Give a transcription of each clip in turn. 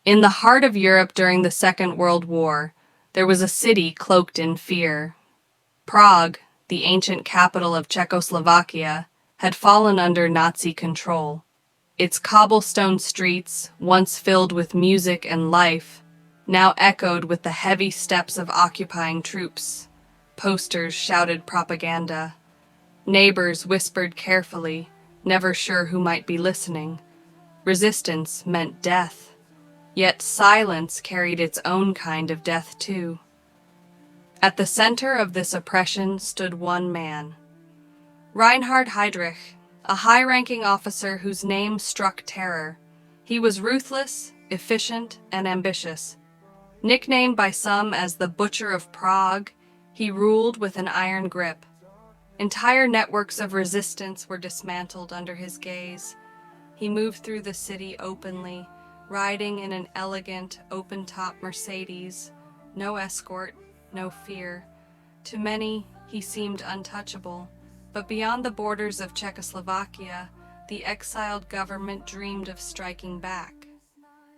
In the heart of Europe during the Second World War, there was a city cloaked in fear. Prague, the ancient capital of Czechoslovakia, had fallen under Nazi control. Its cobblestone streets, once filled with music and life, now echoed with the heavy steps of occupying troops. Posters shouted propaganda. Neighbors whispered carefully, never sure who might be listening. Resistance meant death. Yet silence carried its own kind of death too. At the center of this oppression stood one man, Reinhard Heydrich, a high-ranking officer whose name struck terror. He was ruthless, efficient, and ambitious. Nicknamed by some as the Butcher of Prague, he ruled with an iron grip. Entire networks of resistance were dismantled under his gaze. He moved through the city openly, riding in an elegant, open-top Mercedes. No escort, no fear. To many, he seemed untouchable. But beyond the borders of Czechoslovakia, the exiled government dreamed of striking back.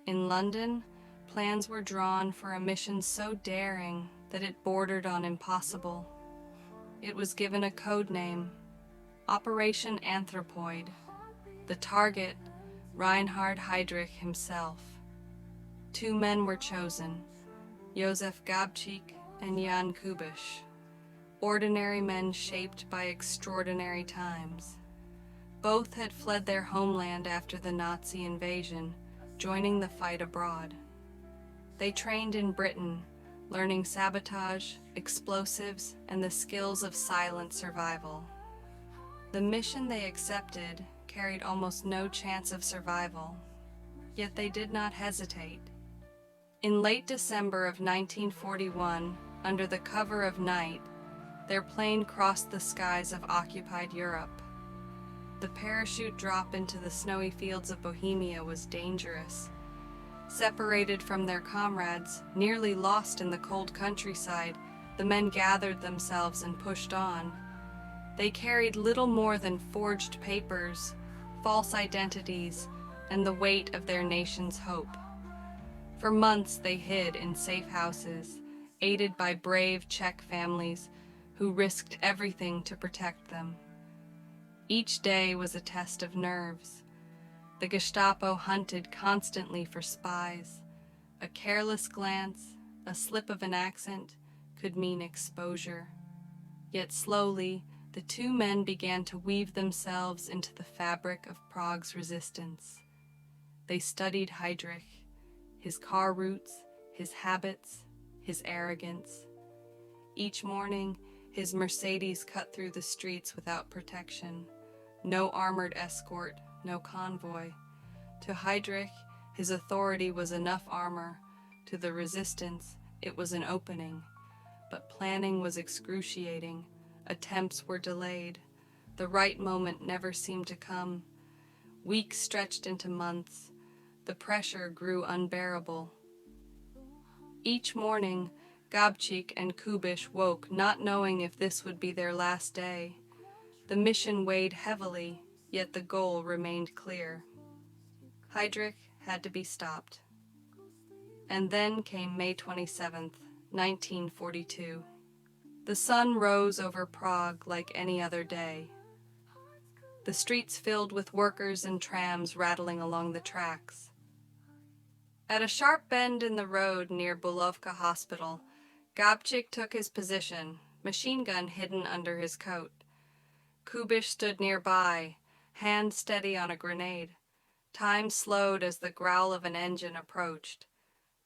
In London, plans were drawn for a mission so daring that it bordered on impossible. It was given a code name, Operation Anthropoid. The target, Reinhard Heydrich himself. Two men were chosen, Józef Gabčík and Jan Kubiš, ordinary men shaped by extraordinary times. Both had fled their homeland after the Nazi invasion, joining the fight abroad. They trained in Britain, learning sabotage, explosives, and the skills of silent survival. The mission they accepted carried almost no chance of survival, yet they did not hesitate. In late December of 1941, under the cover of night, their plane crossed the skies of occupied Europe. The parachute drop into the snowy fields of Bohemia was dangerous. Separated from their comrades, nearly lost in the cold countryside, the men gathered themselves and pushed on. They carried little more than forged papers, false identities, and the weight of their nation's hope. For months they hid in safe houses, aided by brave Czech families who risked everything to protect them. Each day was a test of nerves. The Gestapo hunted constantly for spies. A careless glance, a slip of an accent, could mean exposure. Yet slowly, the two men began to weave themselves into the fabric of Prague's resistance. They studied Heydrich, his car routes, his habits, his arrogance. Each morning, his Mercedes cut through the streets without protection. No armored escort, no convoy. To Heydrich, his authority was enough armor. To the resistance, it was an opening. But planning was excruciating. Attempts were delayed. The right moment never seemed to come. Weeks stretched into months. The pressure grew unbearable. Each morning, Gabčík and Kubiš woke, not knowing if this would be their last day. The mission weighed heavily, yet the goal remained clear. Heydrich had to be stopped. And then came May 27th, 1942. The sun rose over Prague like any other day. The streets filled with workers and trams rattling along the tracks. At a sharp bend in the road near Bulovka Hospital, Gabčík took his position, machine gun hidden under his coat. Kubiš stood nearby, hand steady on a grenade. Time slowed as the growl of an engine approached.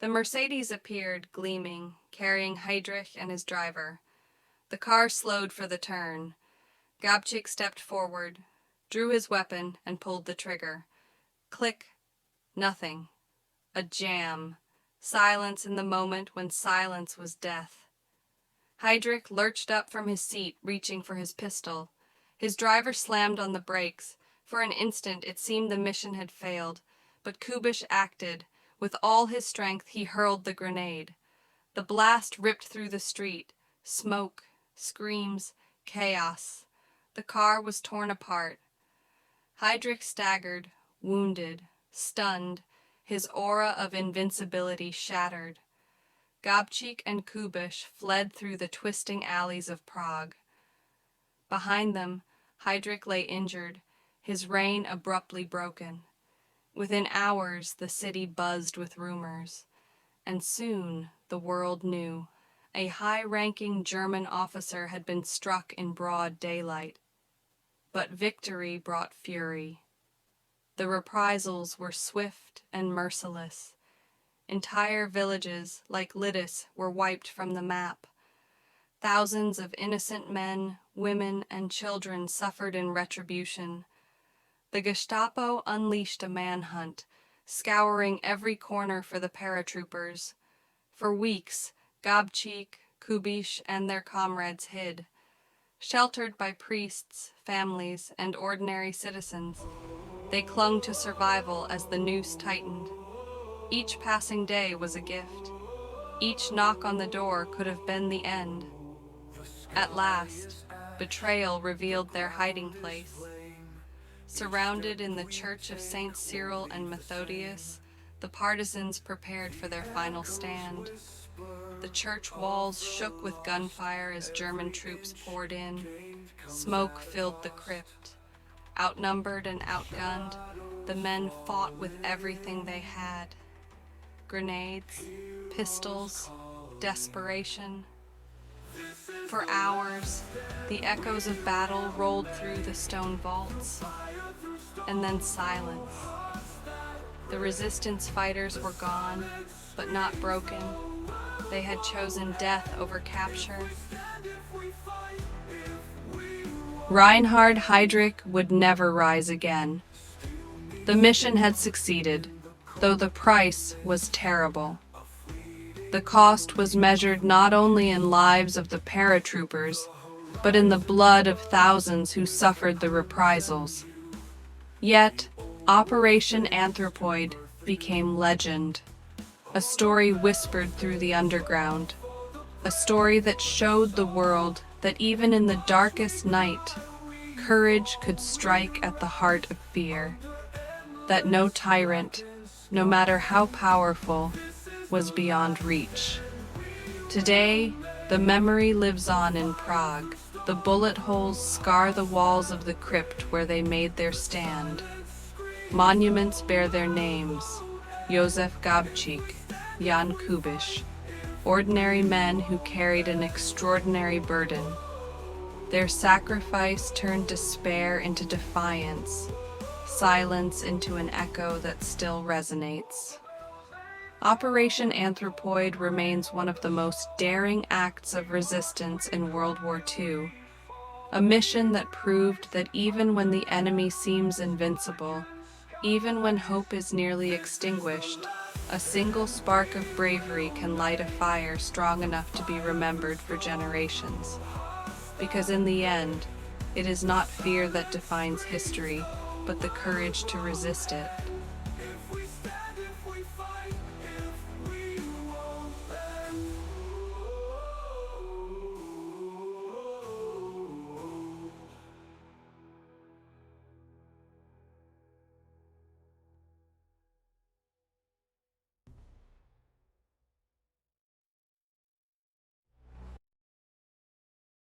The Mercedes appeared, gleaming, carrying Heydrich and his driver. The car slowed for the turn. Gabčík stepped forward, drew his weapon, and pulled the trigger. Click. Nothing. A jam. Silence in the moment when silence was death. Heydrich lurched up from his seat, reaching for his pistol. His driver slammed on the brakes. For an instant it seemed the mission had failed, but Kubiš acted. With all his strength he hurled the grenade. The blast ripped through the street. Smoke, screams, chaos. The car was torn apart. Heydrich staggered, wounded, stunned, his aura of invincibility shattered. Gabčík and Kubiš fled through the twisting alleys of Prague. Behind them, Heydrich lay injured, his reign abruptly broken. Within hours, the city buzzed with rumors, and soon the world knew. A high-ranking German officer had been struck in broad daylight. But victory brought fury. The reprisals were swift and merciless. Entire villages, like Lidis, were wiped from the map. Thousands of innocent men, women, and children suffered in retribution. The Gestapo unleashed a manhunt, scouring every corner for the paratroopers. For weeks, Gabčík, Kubiš, and their comrades hid. Sheltered by priests, families, and ordinary citizens, they clung to survival as the noose tightened. Each passing day was a gift. Each knock on the door could have been the end. At last, betrayal revealed their hiding place. Surrounded in the church of Saint Cyril and Methodius, the partisans prepared for their final stand. The church walls shook with gunfire as German troops poured in. Smoke filled the crypt. Outnumbered and outgunned, the men fought with everything they had. Grenades, pistols, desperation. For hours, the echoes of battle rolled through the stone vaults, and then silence. The resistance fighters were gone, but not broken. They had chosen death over capture. Reinhard Heydrich would never rise again. The mission had succeeded, though the price was terrible. The cost was measured not only in lives of the paratroopers, but in the blood of thousands who suffered the reprisals. Yet, Operation Anthropoid became legend, a story whispered through the underground, a story that showed the world that even in the darkest night, courage could strike at the heart of fear, that no tyrant, no matter how powerful, was beyond reach. Today, the memory lives on in Prague. The bullet holes scar the walls of the crypt where they made their stand. Monuments bear their names: Josef Gabčík, Jan Kubiš, ordinary men who carried an extraordinary burden. Their sacrifice turned despair into defiance, silence into an echo that still resonates. Operation Anthropoid remains one of the most daring acts of resistance in World War II, a mission that proved that even when the enemy seems invincible, even when hope is nearly extinguished, a single spark of bravery can light a fire strong enough to be remembered for generations. Because in the end, it is not fear that defines history, but the courage to resist it.